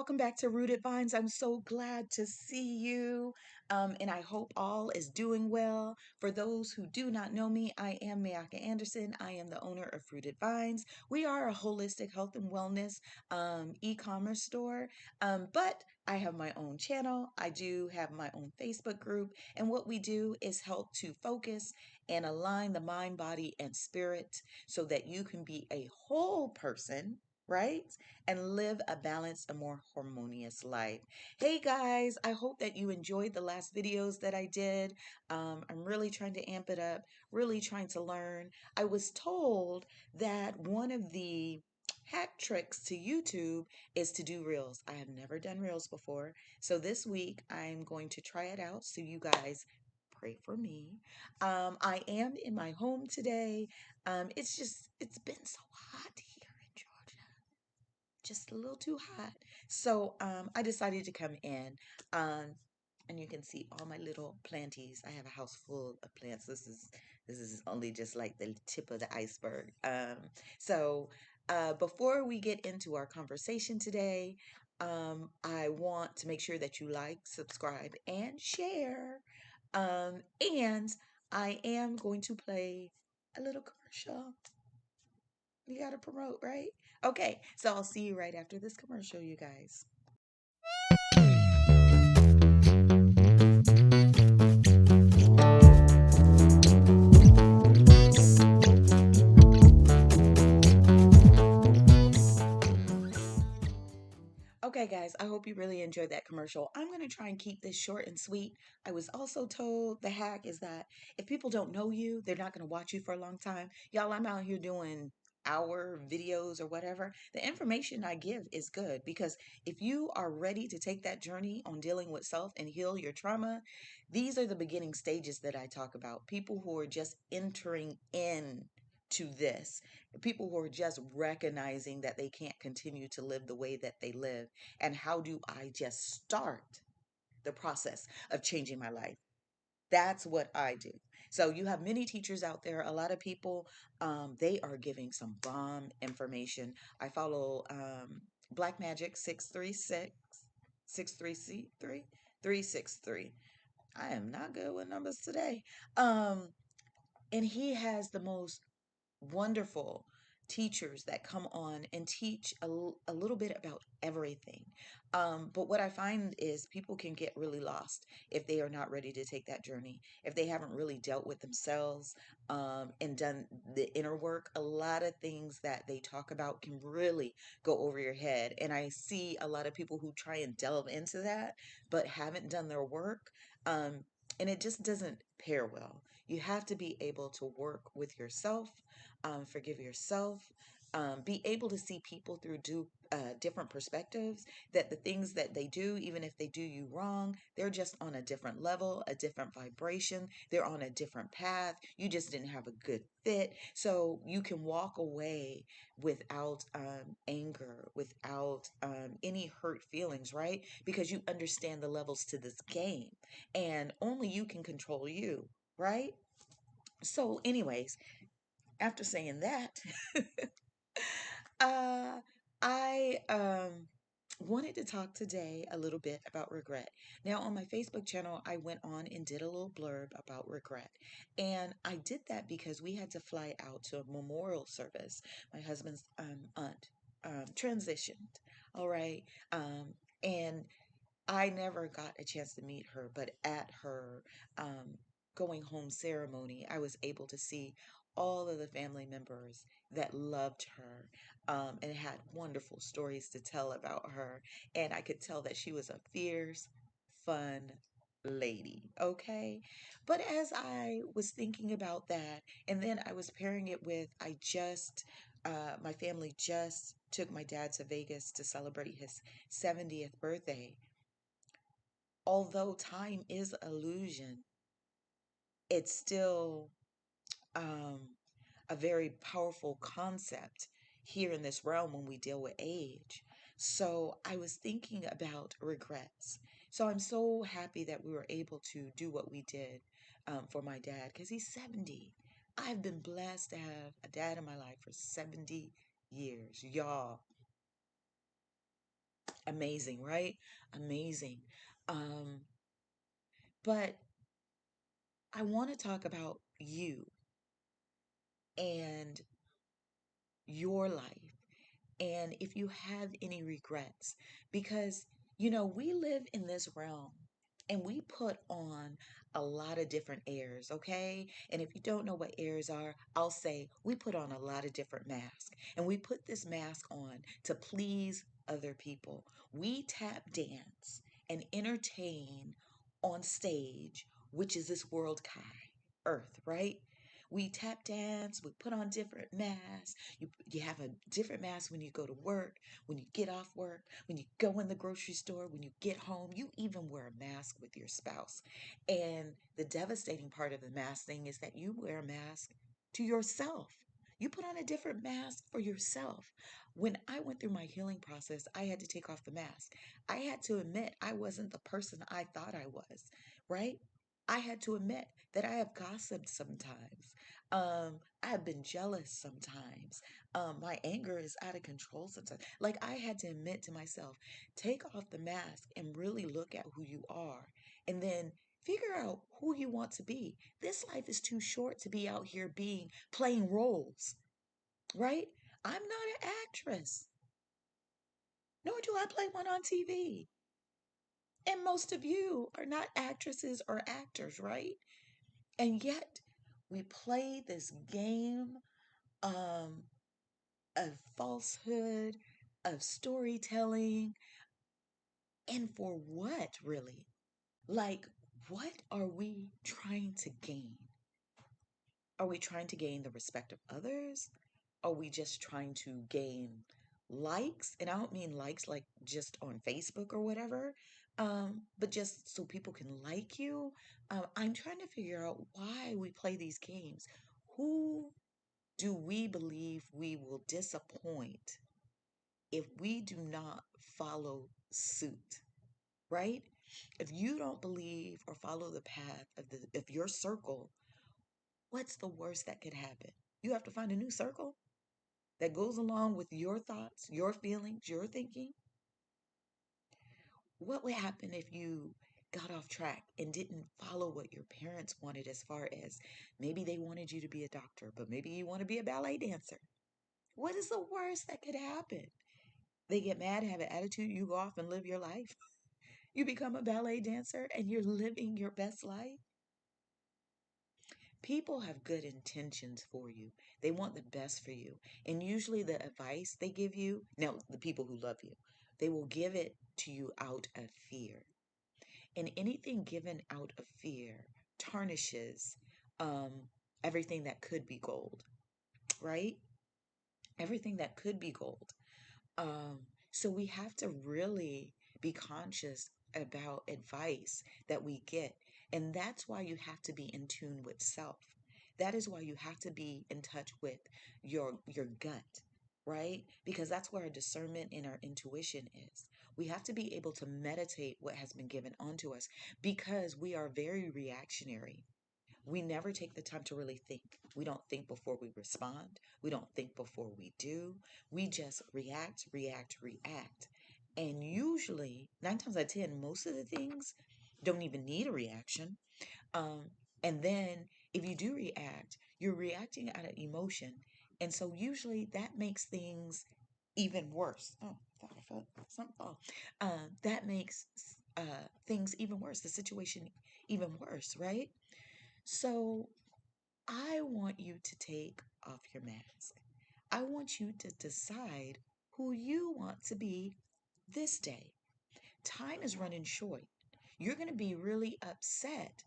welcome back to Rooted Vines. I'm so glad to see you, and I hope all is doing well. For those who do not know me, I am Mayaka Anderson. I am the owner of Rooted Vines. We are a holistic health and wellness e-commerce store, but I have my own channel. I do have my own Facebook group, and what we do is help to focus and align the mind, body, and spirit so that you can be a whole person, right? And live a balanced, a more harmonious life. Hey guys, I hope that you enjoyed the last videos that I did. I'm really trying to amp it up, really trying to learn. I was told that one of the hack tricks to YouTube is to do reels. I have never done reels before. So this week I'm going to try it out. So you guys pray for me. I am in my home today. It's been so hot here in Georgia, just a little too hot. So I decided to come in. Um, and you can see all my little planties. I have a house full of plants. This is only just like the tip of the iceberg. So before we get into our conversation today, I want to make sure that you like, subscribe, and share. And I am going to play a little commercial. You got to promote, right? Okay, so I'll see you right after this commercial, you guys. Okay, guys, I hope you really enjoyed that commercial. I'm going to try and keep this short and sweet. I was also told the hack is that if people don't know you, they're not going to watch you for a long time. Y'all, I'm out here doing hour videos or whatever. The information I give is good because if you are ready to take that journey on dealing with self and heal your trauma, these are the beginning stages that I talk about. People who are just entering in to this, people who are just recognizing that they can't continue to live the way that they live, and how do I just start the process of changing my life. That's what I do. So you have many teachers out there. A lot of people, they are giving some bomb information. I follow Black Magic 636 633 363. I am not good with numbers today. um and he has the most wonderful teachers that come on and teach a little bit about everything. But what I find is people can get really lost if they are not ready to take that journey, if they haven't really dealt with themselves and done the inner work. A lot of things that they talk about can really go over your head. And I see a lot of people who try and delve into that, but haven't done their work. Um, and it just doesn't pair well. You have to be able to work with yourself, forgive yourself, be able to see people through different perspectives, that the things that they do, even if they do you wrong, they're just on a different level, a different vibration. They're on a different path. You just didn't have a good fit. So you can walk away without anger, without any hurt feelings, right? Because you understand the levels to this game, and only you can control you, right? So, anyways, after saying that, uh, I wanted to talk today a little bit about regret. Now, on my Facebook channel, I went on and did a little blurb about regret. And I did that because we had to fly out to a memorial service. My husband's aunt transitioned, all right? And I never got a chance to meet her, but at her um, going home ceremony, I was able to see all of the family members that loved her and had wonderful stories to tell about her. And I could tell that she was a fierce, fun lady, okay? But as I was thinking about that, and then I was pairing it with, my family just took my dad to Vegas to celebrate his 70th birthday. Although time is illusion, it's still um, a very powerful concept here in this realm when we deal with age. So I was thinking about regrets. So I'm so happy that we were able to do what we did for my dad because he's 70. I've been blessed to have a dad in my life for 70 years. Y'all, Amazing, right? Amazing. Um, but I want to talk about you and your life, and if you have any regrets, because we live in this realm and we put on a lot of different airs, okay? And if you don't know what airs are, I'll say we put on a lot of different masks, and we put this mask on to please other people. We tap dance and entertain on stage, which is this world Kai, earth, right? We tap dance, we put on different masks. You have a different mask when you go to work, when you get off work, when you go in the grocery store, when you get home. You even wear a mask with your spouse. And the devastating part of the mask thing is that you wear a mask to yourself. You put on a different mask for yourself. When I went through my healing process, I had to take off the mask. I had to admit I wasn't the person I thought I was, right? I had to admit that I have gossiped sometimes. I have been jealous sometimes. My anger is out of control sometimes. Like, I had to admit to myself, take off the mask and really look at who you are, and then figure out who you want to be. This life is too short to be out here playing roles, right? I'm not an actress, nor do I play one on TV. And most of you are not actresses or actors, right? And yet we play this game um, of falsehood, of storytelling, and for what, really? Like, what are we trying to gain? Are we trying to gain the respect of others? Are we just trying to gain likes? And I don't mean likes like just on Facebook or whatever, but just so people can like you. I'm trying to figure out why we play these games. Who do we believe we will disappoint if we do not follow suit, right? If you don't believe or follow the path of your circle, what's the worst that could happen? You have to find a new circle that goes along with your thoughts, your feelings, your thinking. What would happen if you got off track and didn't follow what your parents wanted, as far as maybe they wanted you to be a doctor, but maybe you want to be a ballet dancer? What is the worst that could happen? They get mad, have an attitude, you go off and live your life. You become a ballet dancer and you're living your best life. People have good intentions for you. They want the best for you. And usually the advice they give you, now the people who love you, they will give it to you out of fear. And anything given out of fear tarnishes um, everything that could be gold, right? Everything that could be gold. Um, so we have to really be conscious about advice that we get. And that's why you have to be in tune with self. That is why you have to be in touch with your gut, right? Because that's where our discernment and our intuition is. We have to be able to meditate what has been given onto us, because we are very reactionary. We never take the time to really think. We don't think before we respond. We don't think before we do. We just react, react, react. And usually, 9 times out of 10, most of the things don't even need a reaction. Um, and then if you do react, you're reacting out of emotion. And so usually that makes things even worse. Oh, I thought I felt something fall. That makes things even worse, the situation even worse, right? So I want you to take off your mask. I want you to decide who you want to be this day. Time is running short. You're going to be really upset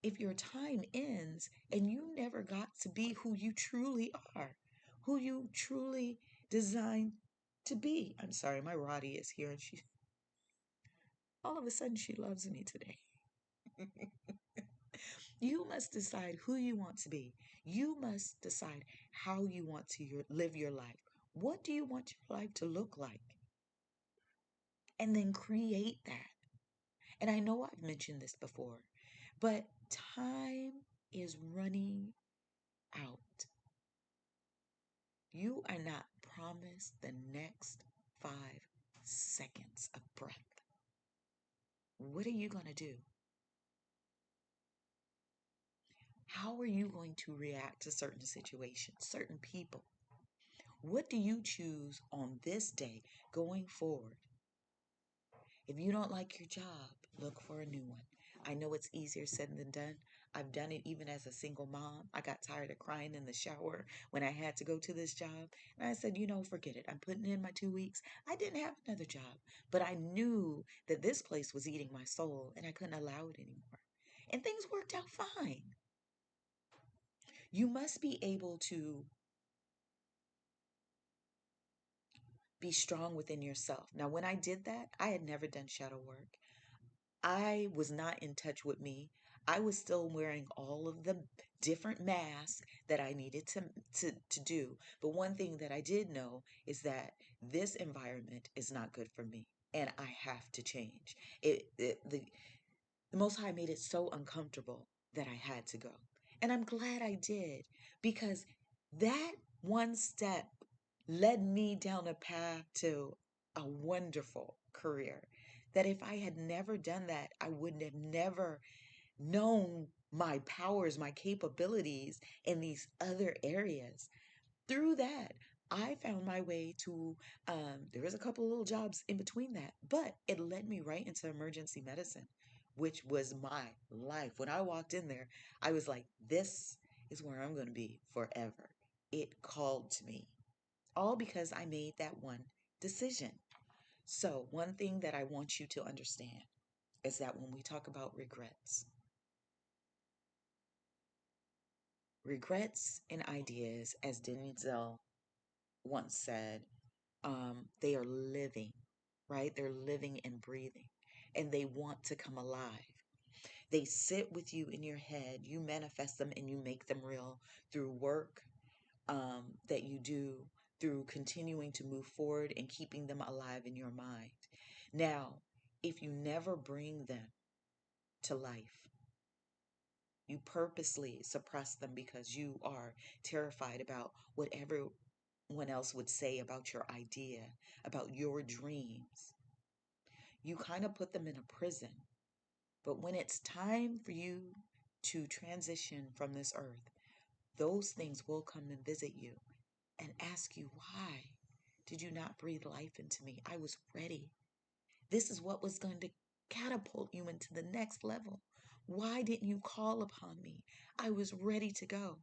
if your time ends and you never got to be who you truly are, who you truly designed to be. I'm sorry, my Roddy is here and she all of a sudden she loves me today. You must decide who you want to be. You must decide how you want to live your life. What do you want your life to look like? And then create that. And I know I've mentioned this before, but time is running out. You are not promised the next 5 seconds of breath. What are you going to do? How are you going to react to certain situations, certain people? What do you choose on this day going forward? If you don't like your job, look for a new one. I know it's easier said than done. I've done it even as a single mom. I got tired of crying in the shower when I had to go to this job. And I said, forget it. I'm putting in my 2 weeks. I didn't have another job, but I knew that this place was eating my soul and I couldn't allow it anymore. And things worked out fine. You must be able to be strong within yourself. Now, when I did that, I had never done shadow work. I was not in touch with me. I was still wearing all of the different masks that I needed to do. But one thing that I did know is that this environment is not good for me and I have to change. The Most High made it so uncomfortable that I had to go. And I'm glad I did because that one step led me down a path to a wonderful career. That if I had never done that, I would have never known my powers, my capabilities in these other areas. Through that, I found my way to, there was a couple little jobs in between that, but it led me right into emergency medicine, which was my life. When I walked in there, I was like, this is where I'm going to be forever. It called to me, all because I made that one decision. So, one thing that I want you to understand is that when we talk about regrets and ideas, as Denzel once said, they are living, right? They're living and breathing, and they want to come alive. They sit with you in your head. You manifest them and you make them real through work that you do, through continuing to move forward and keeping them alive in your mind. Now, if you never bring them to life, you purposely suppress them because you are terrified about what everyone else would say about your idea, about your dreams. You kind of put them in a prison. But when it's time for you to transition from this earth, those things will come and visit you and ask you, why did you not breathe life into me? I was ready. This is what was going to catapult you into the next level. Why didn't you call upon me? I was ready to go.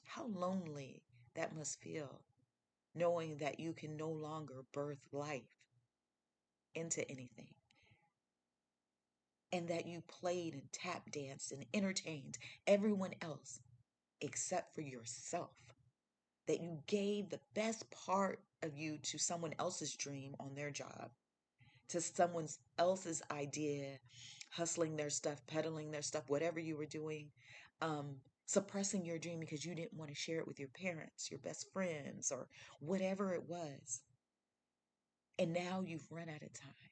How lonely that must feel, knowing that you can no longer birth life into anything, and that you played and tap danced and entertained everyone else except for yourself. That you gave the best part of you to someone else's dream on their job, to someone else's idea, hustling their stuff, peddling their stuff, whatever you were doing, suppressing your dream because you didn't want to share it with your parents, your best friends, or whatever it was. And now you've run out of time.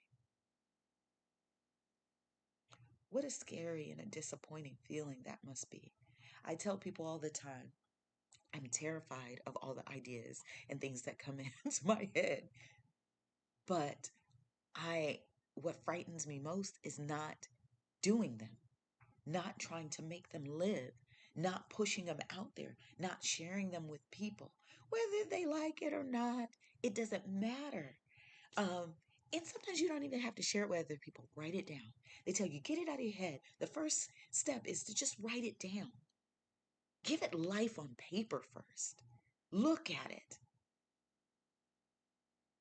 What a scary and a disappointing feeling that must be. I tell people all the time, I'm terrified of all the ideas and things that come into my head. But what frightens me most is not doing them, not trying to make them live, not pushing them out there, not sharing them with people. Whether they like it or not, it doesn't matter. Um, and sometimes you don't even have to share it with other people. Write it down. They tell you, get it out of your head. The first step is to just write it down. Give it life on paper first. Look at it.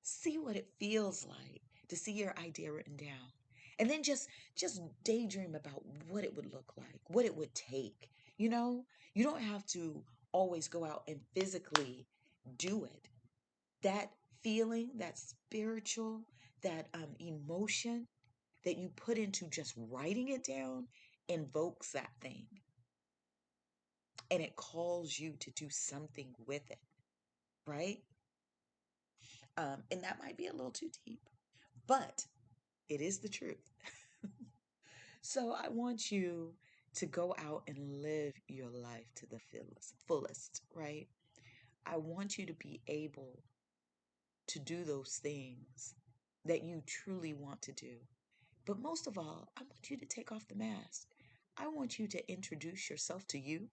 See what it feels like to see your idea written down. And then just daydream about what it would look like, what it would take. You don't have to always go out and physically do it. That feeling, that spiritual, that emotion that you put into just writing it down invokes that thing, and it calls you to do something with it, right? And that might be a little too deep, but it is the truth. So I want you to go out and live your life to the fullest, right? I want you to be able to do those things that you truly want to do. But most of all, I want you to take off the mask. I want you to introduce yourself to you.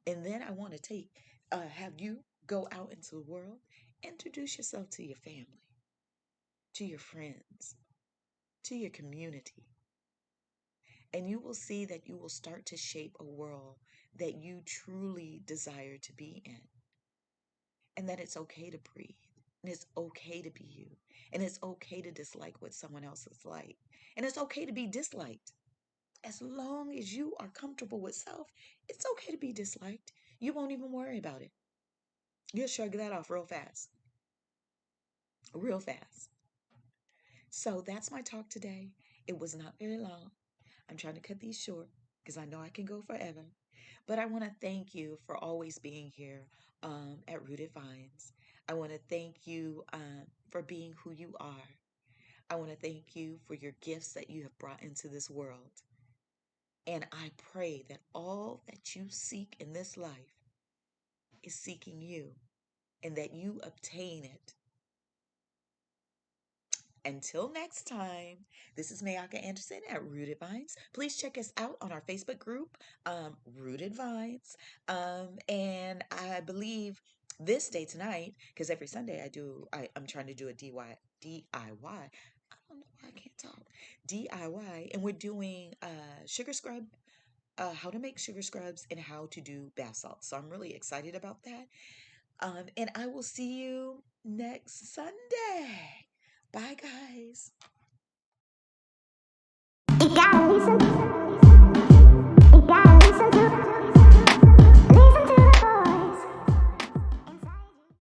And then I want to have you go out into the world, introduce yourself to your family, to your friends, to your community. And you will see that you will start to shape a world that you truly desire to be in. And that it's okay to breathe. And it's okay to be you. And it's okay to dislike what someone else is like. And it's okay to be disliked. As long as you are comfortable with self, it's okay to be disliked. You won't even worry about it. You'll shrug that off real fast. Real fast. So that's my talk today. It was not very long. I'm trying to cut these short because I know I can go forever. But I want to thank you for always being here at Rooted Vines. I want to thank you for being who you are. I want to thank you for your gifts that you have brought into this world. And I pray that all that you seek in this life is seeking you and that you obtain it. Until next time, this is Mayaka Anderson at Rooted Vines. Please check us out on our Facebook group, Rooted Vines. And I believe this day tonight, because every Sunday I'm trying to do a DIY. I don't know why I can't talk. DIY. And we're doing sugar scrub, how to make sugar scrubs and how to do bath salts. So I'm really excited about that. And I will see you next Sunday. Bye, guys.